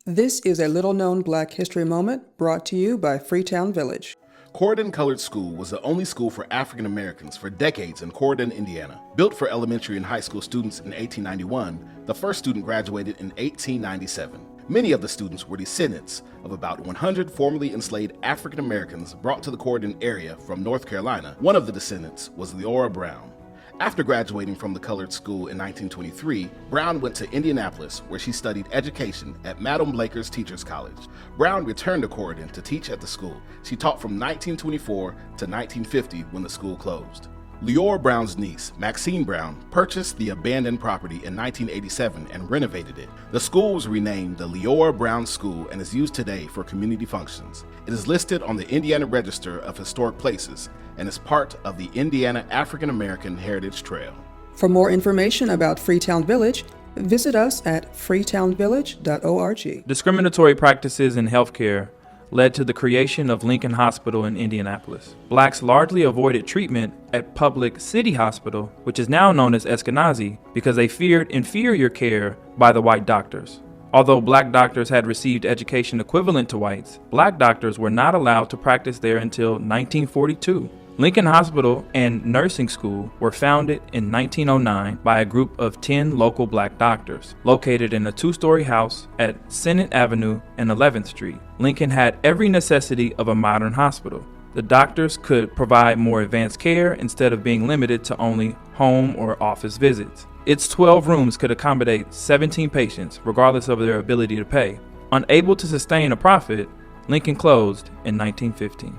This is a little-known Black history moment brought to you by Freetown Village. Corydon Colored School was the only school for African Americans for decades in Corydon, Indiana. Built for elementary and high school students in 1891, the first student graduated in 1897. Many of the students were descendants of about 100 formerly enslaved African Americans brought to the Corydon area from North Carolina. One of the descendants was Leora Brown. After graduating from the colored school in 1923, Brown went to Indianapolis, where she studied education at Madam Blaker's Teachers College. Brown returned to Corydon to teach at the school. She taught from 1924 to 1950 when the school closed. Leora Brown's niece, Maxine Brown, purchased the abandoned property in 1987 and renovated it. The school was renamed the Leora Brown School and is used today for community functions. It is listed on the Indiana Register of Historic Places and is part of the Indiana African American Heritage Trail. For more information about Freetown Village, visit us at freetownvillage.org. Discriminatory practices in healthcare led to the creation of Lincoln Hospital in Indianapolis. Blacks largely avoided treatment at Public City Hospital, which is now known as Eskenazi, because they feared inferior care by the white doctors. Although black doctors had received education equivalent to whites, black doctors were not allowed to practice there until 1942. Lincoln Hospital and Nursing School were founded in 1909 by a group of 10 local black doctors, located in a two-story house at Senate Avenue and 11th Street. Lincoln had every necessity of a modern hospital. The doctors could provide more advanced care instead of being limited to only home or office visits. Its 12 rooms could accommodate 17 patients, regardless of their ability to pay. Unable to sustain a profit, Lincoln closed in 1915.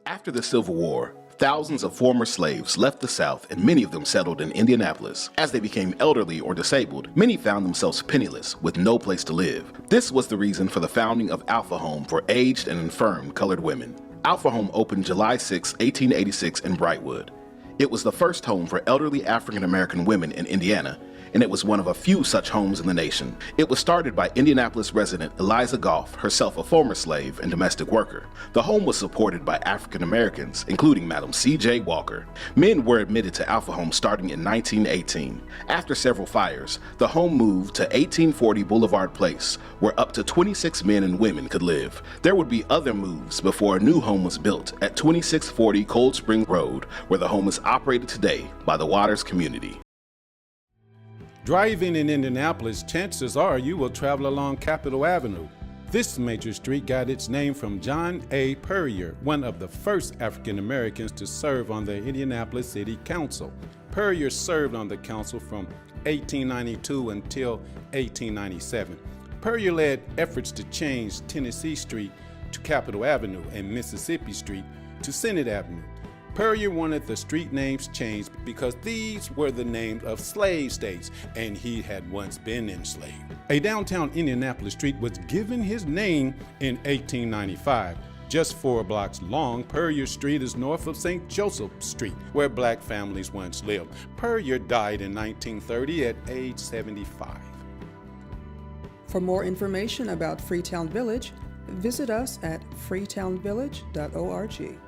After the Civil War, thousands of former slaves left the South and many of them settled in Indianapolis. As they became elderly or disabled, many found themselves penniless with no place to live. This was the reason for the founding of Alpha Home for aged and infirm colored women. Alpha Home opened July 6, 1886 in Brightwood. It was the first home for elderly African American women in Indiana, and it was one of a few such homes in the nation. It was started by Indianapolis resident Eliza Goff, herself a former slave and domestic worker. The home was supported by African Americans, including Madam C.J. Walker. Men were admitted to Alpha Home starting in 1918. After several fires, the home moved to 1840 Boulevard Place, where up to 26 men and women could live. There would be other moves before a new home was built at 2640 Cold Spring Road, where the home is operated today by the Waters community. Driving in Indianapolis, chances are you will travel along Capitol Avenue. This major street got its name from John A. Puryear, one of the first African Americans to serve on the Indianapolis City Council. Puryear served on the council from 1892 until 1897. Puryear led efforts to change Tennessee Street to Capitol Avenue and Mississippi Street to Senate Avenue. Puryear wanted the street names changed because these were the names of slave states, and he had once been enslaved. A downtown Indianapolis street was given his name in 1895. Just 4 blocks long, Puryear Street is north of St. Joseph Street, where black families once lived. Puryear died in 1930 at age 75. For more information about Freetown Village, visit us at freetownvillage.org.